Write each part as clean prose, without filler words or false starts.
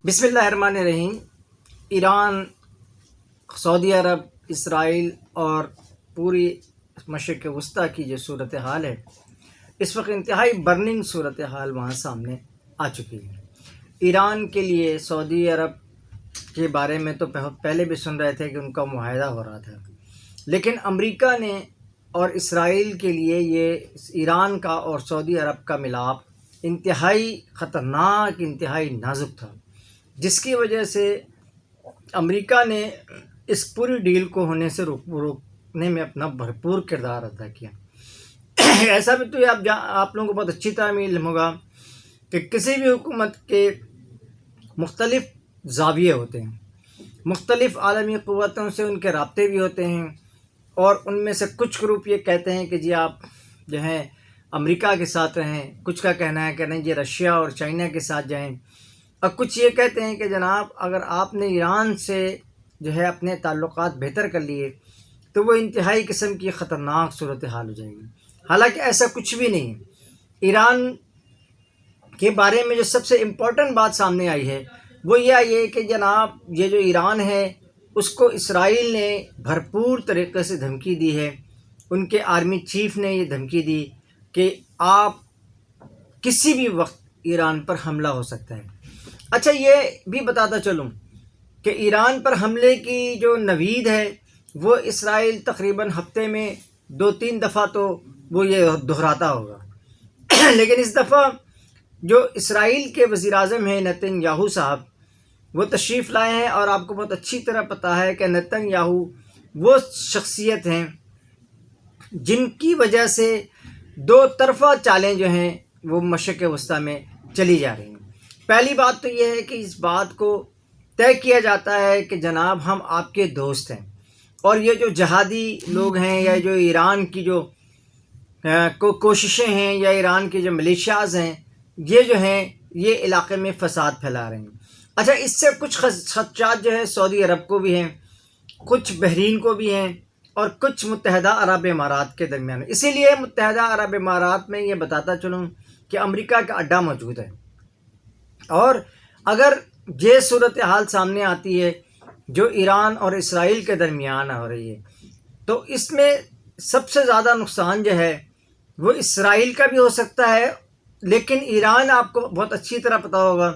بسم اللہ الرحمن الرحیم۔ ایران، سعودی عرب، اسرائیل اور پوری مشرق وسطیٰ کی جو صورتحال ہے، اس وقت انتہائی برننگ صورتحال وہاں سامنے آ چکی ہے۔ ایران کے لیے سعودی عرب کے بارے میں تو پہلے بھی سن رہے تھے کہ ان کا معاہدہ ہو رہا تھا، لیکن امریکہ نے اور اسرائیل کے لیے یہ ایران کا اور سعودی عرب کا ملاپ انتہائی خطرناک، انتہائی نازک تھا، جس کی وجہ سے امریکہ نے اس پوری ڈیل کو ہونے سے روکنے میں اپنا بھرپور کردار ادا کیا۔ ایسا بھی تو آپ لوگوں کو بہت اچھی طرح علم ہوگا کہ کسی بھی حکومت کے مختلف زاویے ہوتے ہیں، مختلف عالمی قوتوں سے ان کے رابطے بھی ہوتے ہیں، اور ان میں سے کچھ گروپ یہ کہتے ہیں کہ جی آپ جو ہیں امریکہ کے ساتھ رہیں، کچھ کا کہنا ہے کہ نہیں جی رشیا اور چائنا کے ساتھ جائیں، اور کچھ یہ کہتے ہیں کہ جناب اگر آپ نے ایران سے جو ہے اپنے تعلقات بہتر کر لیے تو وہ انتہائی قسم کی خطرناک صورتحال ہو جائے گی۔ حالانکہ ایسا کچھ بھی نہیں ہے۔ ایران کے بارے میں جو سب سے امپورٹنٹ بات سامنے آئی ہے وہ یہ آئی ہے کہ جناب یہ جو ایران ہے اس کو اسرائیل نے بھرپور طریقے سے دھمکی دی ہے۔ ان کے آرمی چیف نے یہ دھمکی دی کہ آپ کسی بھی وقت ایران پر حملہ ہو سکتا ہے۔ اچھا، یہ بھی بتاتا چلوں کہ ایران پر حملے کی جو نوید ہے وہ اسرائیل تقریباً ہفتے میں 2-3 دفعہ تو وہ یہ دہراتا ہوگا، لیکن اس دفعہ جو اسرائیل کے وزیر اعظم ہیں نتن یاہو صاحب، وہ تشریف لائے ہیں، اور آپ کو بہت اچھی طرح پتہ ہے کہ نتن یاہو وہ شخصیت ہیں جن کی وجہ سے دو طرفہ چالیں جو ہیں وہ مشرق وسطیٰ میں چلی جا رہی ہیں۔ پہلی بات تو یہ ہے کہ اس بات کو طے کیا جاتا ہے کہ جناب ہم آپ کے دوست ہیں، اور یہ جو جہادی لوگ ہیں یا جو ایران کی جو کوششیں ہیں یا ایران کے جو ملیشیاز ہیں، یہ جو ہیں یہ علاقے میں فساد پھیلا رہے ہیں۔ اچھا، اس سے کچھ خدشات جو ہے سعودی عرب کو بھی ہیں، کچھ بحرین کو بھی ہیں، اور کچھ متحدہ عرب امارات کے درمیان۔ اسی لیے متحدہ عرب امارات میں یہ بتاتا چلوں کہ امریکہ کا اڈا موجود ہے، اور اگر یہ صورتحال سامنے آتی ہے جو ایران اور اسرائیل کے درمیان ہو رہی ہے تو اس میں سب سے زیادہ نقصان جو ہے وہ اسرائیل کا بھی ہو سکتا ہے، لیکن ایران آپ کو بہت اچھی طرح پتہ ہوگا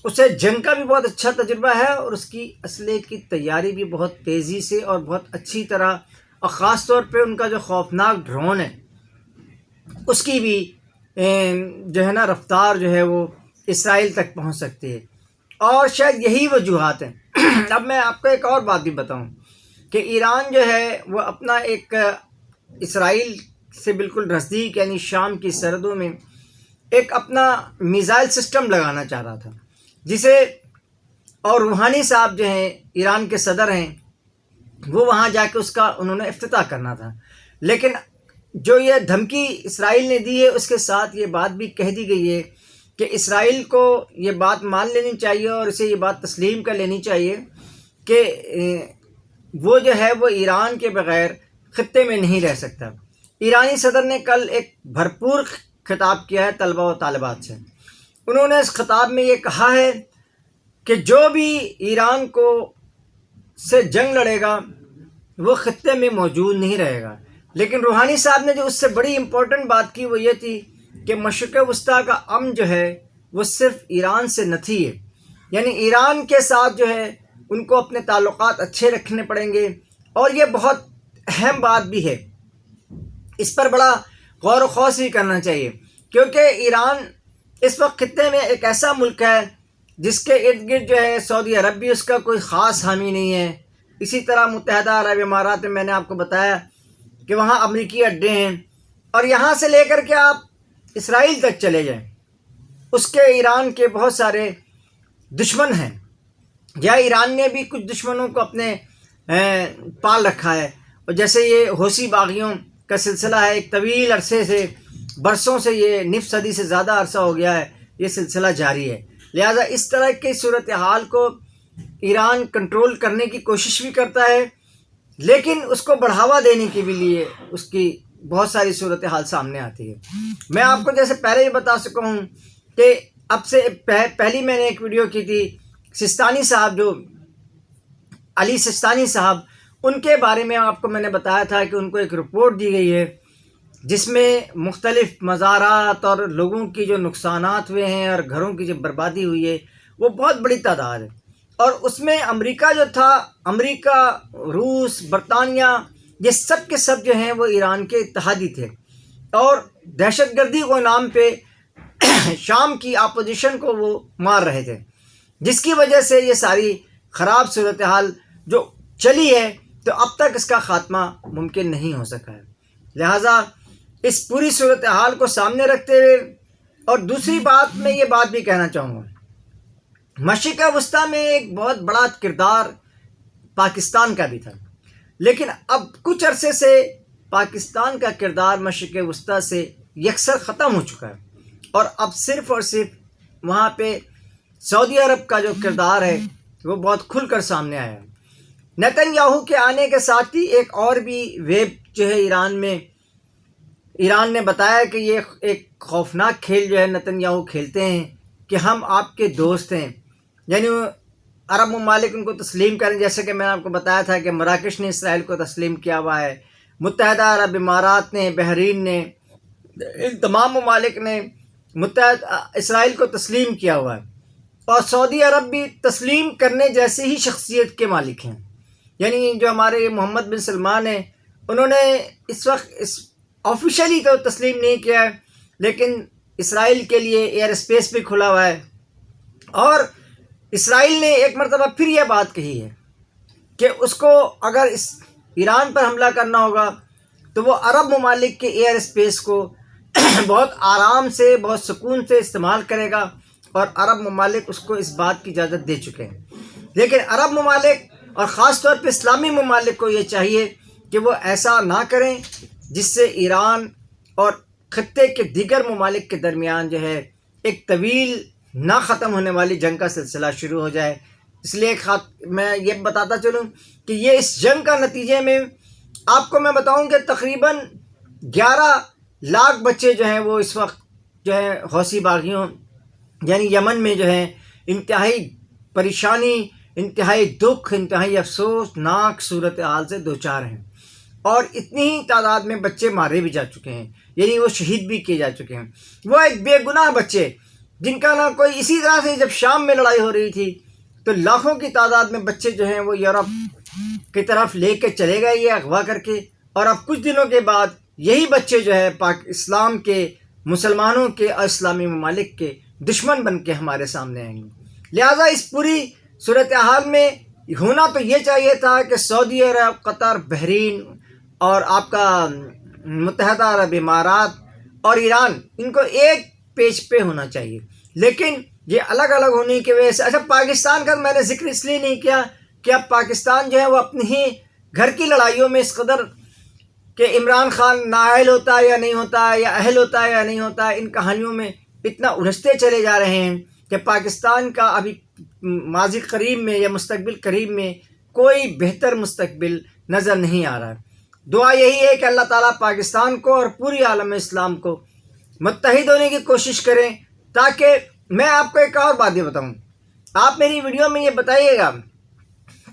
اسے جنگ کا بھی بہت اچھا تجربہ ہے، اور اس کی اسلحے کی تیاری بھی بہت تیزی سے اور بہت اچھی طرح، اور خاص طور پہ ان کا جو خوفناک ڈرون ہے اس کی بھی جو ہے نا رفتار جو ہے وہ اسرائیل تک پہنچ سکتی ہے، اور شاید یہی وجوہات ہیں۔ اب میں آپ کو ایک اور بات بھی بتاؤں کہ ایران جو ہے وہ اپنا ایک اسرائیل سے بالکل نزدیک یعنی شام کی سرحدوں میں ایک اپنا میزائل سسٹم لگانا چاہ رہا تھا، جسے اور روحانی صاحب جو ہیں ایران کے صدر ہیں وہ وہاں جا کے اس کا انہوں نے افتتاح کرنا تھا، لیکن جو یہ دھمکی اسرائیل نے دی ہے اس کے ساتھ یہ بات بھی کہہ دی گئی ہے کہ اسرائیل کو یہ بات مان لینی چاہیے اور اسے یہ بات تسلیم کر لینی چاہیے کہ وہ جو ہے وہ ایران کے بغیر خطے میں نہیں رہ سکتا۔ ایرانی صدر نے کل ایک بھرپور خطاب کیا ہے طلبہ و طالبات سے۔ انہوں نے اس خطاب میں یہ کہا ہے کہ جو بھی ایران کو سے جنگ لڑے گا وہ خطے میں موجود نہیں رہے گا، لیکن روحانی صاحب نے جو اس سے بڑی امپورٹنٹ بات کی وہ یہ تھی کہ مشرق وسطیٰ کا امن جو ہے وہ صرف ایران سے نہیں ہے، یعنی ایران کے ساتھ جو ہے ان کو اپنے تعلقات اچھے رکھنے پڑیں گے، اور یہ بہت اہم بات بھی ہے، اس پر بڑا غور و خوض بھی کرنا چاہیے، کیونکہ ایران اس وقت خطے میں ایک ایسا ملک ہے جس کے ارد گرد جو ہے سعودی عرب بھی اس کا کوئی خاص حامی نہیں ہے، اسی طرح متحدہ عرب امارات میں نے آپ کو بتایا کہ وہاں امریکی اڈے ہیں، اور یہاں سے لے کر کے آپ اسرائیل تک چلے جائیں اس کے ایران کے بہت سارے دشمن ہیں، یا ایران نے بھی کچھ دشمنوں کو اپنے پال رکھا ہے، اور جیسے یہ حوثی باغیوں کا سلسلہ ہے، ایک طویل عرصے سے، برسوں سے، یہ نصف صدی سے زیادہ عرصہ ہو گیا ہے یہ سلسلہ جاری ہے، لہذا اس طرح کی صورتحال کو ایران کنٹرول کرنے کی کوشش بھی کرتا ہے، لیکن اس کو بڑھاوا دینے کے بھی لیے اس کی بہت ساری صورتحال سامنے آتی ہے۔ میں آپ کو جیسے پہلے ہی بتا سکا ہوں کہ اب سے پہلی میں نے ایک ویڈیو کی تھی سستانی صاحب، جو علی سستانی صاحب، ان کے بارے میں آپ کو میں نے بتایا تھا کہ ان کو ایک رپورٹ دی گئی ہے جس میں مختلف مزارات اور لوگوں کی جو نقصانات ہوئے ہیں اور گھروں کی جو بربادی ہوئی ہے وہ بہت بڑی تعداد ہے، اور اس میں امریکہ جو تھا، امریکہ، روس، برطانیہ، یہ سب کے سب جو ہیں وہ ایران کے اتحادی تھے، اور دہشت گردی کو نام پہ شام کی اپوزیشن کو وہ مار رہے تھے، جس کی وجہ سے یہ ساری خراب صورتحال جو چلی ہے تو اب تک اس کا خاتمہ ممکن نہیں ہو سکا ہے۔ لہٰذا اس پوری صورتحال کو سامنے رکھتے ہوئے، اور دوسری بات میں یہ بات بھی کہنا چاہوں گا، مشرق وسطیٰ میں ایک بہت بڑا کردار پاکستان کا بھی تھا، لیکن اب کچھ عرصے سے پاکستان کا کردار مشرق وسطیٰ سے یکسر ختم ہو چکا ہے، اور اب صرف اور صرف وہاں پہ سعودی عرب کا جو کردار ہے وہ بہت کھل کر سامنے آیا ہے۔ نیتن یاہو کے آنے کے ساتھ ہی ایک اور بھی ویب جو ہے ایران نے بتایا کہ یہ ایک خوفناک کھیل جو ہے نیتن یاہو کھیلتے ہیں کہ ہم آپ کے دوست ہیں، یعنی عرب ممالک ان کو تسلیم کریں، جیسے کہ میں نے آپ کو بتایا تھا کہ مراکش نے اسرائیل کو تسلیم کیا ہوا ہے، متحدہ عرب امارات نے، بحرین نے، ان تمام ممالک نے اسرائیل کو تسلیم کیا ہوا ہے، اور سعودی عرب بھی تسلیم کرنے جیسے ہی شخصیت کے مالک ہیں۔ یعنی جو ہمارے محمد بن سلمان ہیں، انہوں نے اس وقت آفیشلی تو تسلیم نہیں کیا ہے، لیکن اسرائیل کے لیے ایئر اسپیس بھی کھلا ہوا ہے، اور اسرائیل نے ایک مرتبہ پھر یہ بات کہی ہے کہ اس کو اگر اس ایران پر حملہ کرنا ہوگا تو وہ عرب ممالک کے ایئر اسپیس کو بہت آرام سے، بہت سکون سے استعمال کرے گا، اور عرب ممالک اس کو اس بات کی اجازت دے چکے ہیں۔ لیکن عرب ممالک اور خاص طور پہ اسلامی ممالک کو یہ چاہیے کہ وہ ایسا نہ کریں جس سے ایران اور خطے کے دیگر ممالک کے درمیان جو ہے ایک طویل نہ ختم ہونے والی جنگ کا سلسلہ شروع ہو جائے۔ اس لیے میں یہ بتاتا چلوں کہ یہ اس جنگ کا نتیجے میں آپ کو میں بتاؤں کہ تقریباً 11 لاکھ بچے جو ہیں وہ اس وقت جو ہے حوثی باغیوں یعنی یمن میں جو ہے انتہائی پریشانی، انتہائی دکھ، انتہائی افسوسناک صورتحال سے دوچار ہیں، اور اتنی ہی تعداد میں بچے مارے بھی جا چکے ہیں، یعنی وہ شہید بھی کیے جا چکے ہیں۔ وہ ایک بے گناہ بچے جن کا نہ کوئی، اسی طرح سے جب شام میں لڑائی ہو رہی تھی تو لاکھوں کی تعداد میں بچے جو ہیں وہ یورپ کی طرف لے کے چلے گئے یہ اغوا کر کے، اور اب کچھ دنوں کے بعد یہی بچے جو ہے اسلام کے، مسلمانوں کے اور اسلامی ممالک کے دشمن بن کے ہمارے سامنے آئیں گے۔ لہٰذا اس پوری صورتحال میں ہونا تو یہ چاہیے تھا کہ سعودی عرب، قطر، بحرین اور آپ کا متحدہ عرب امارات اور ایران، ان کو ایک پیج پہ ہونا چاہیے، لیکن یہ الگ الگ ہونے کی وجہ سے، اچھا پاکستان کا میں نے ذکر اس لیے نہیں کیا کہ اب پاکستان جو ہے وہ اپنی ہی گھر کی لڑائیوں میں اس قدر کہ عمران خان نااہل ہوتا ہے یا نہیں ہوتا ہے، یا اہل ہوتا ہے یا نہیں ہوتا ہے، ان کہانیوں میں اتنا الجھتے چلے جا رہے ہیں کہ پاکستان کا ابھی ماضی قریب میں یا مستقبل قریب میں کوئی بہتر مستقبل نظر نہیں آ رہا ہے۔ دعا یہی ہے کہ اللہ تعالیٰ پاکستان کو اور پوری عالم اسلام کو متحد ہونے کی کوشش کریں، تاکہ میں آپ کو ایک اور بات بھی بتاؤں، آپ میری ویڈیو میں یہ بتائیے گا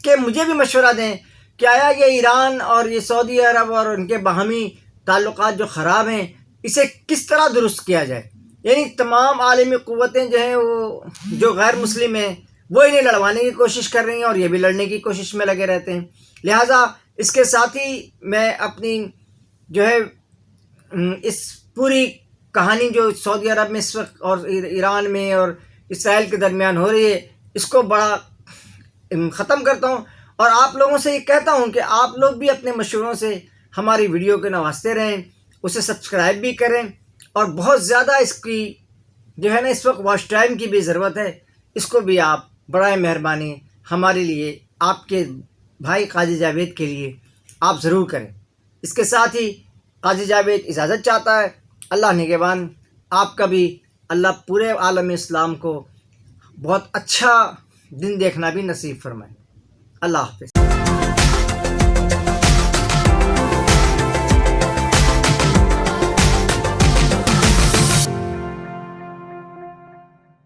کہ مجھے بھی مشورہ دیں کہ آیا یہ ایران اور یہ سعودی عرب اور ان کے باہمی تعلقات جو خراب ہیں اسے کس طرح درست کیا جائے، یعنی تمام عالمی قوتیں جو ہیں وہ جو غیر مسلم ہیں وہ انہیں لڑوانے کی کوشش کر رہی ہیں، اور یہ بھی لڑنے کی کوشش میں لگے رہتے ہیں۔ لہٰذا اس کے ساتھ ہی میں اپنی جو ہے اس پوری کہانی جو سعودی عرب میں اس وقت اور ایران میں اور اسرائیل کے درمیان ہو رہی ہے اس کو بڑا ختم کرتا ہوں، اور آپ لوگوں سے یہ کہتا ہوں کہ آپ لوگ بھی اپنے مشوروں سے ہماری ویڈیو کو نوازتے رہیں، اسے سبسکرائب بھی کریں، اور بہت زیادہ اس کی جو ہے نا اس وقت واچ ٹائم کی بھی ضرورت ہے، اس کو بھی آپ برائے مہربانی ہمارے لیے، آپ کے بھائی قاضی جاوید کے لیے آپ ضرور کریں۔ اس کے ساتھ ہی قاضی جاوید اجازت چاہتا ہے، اللہ نگہبان آپ کا بھی، اللہ پورے عالم اسلام کو بہت اچھا دن دیکھنا بھی نصیب فرمائے۔ اللہ حافظ۔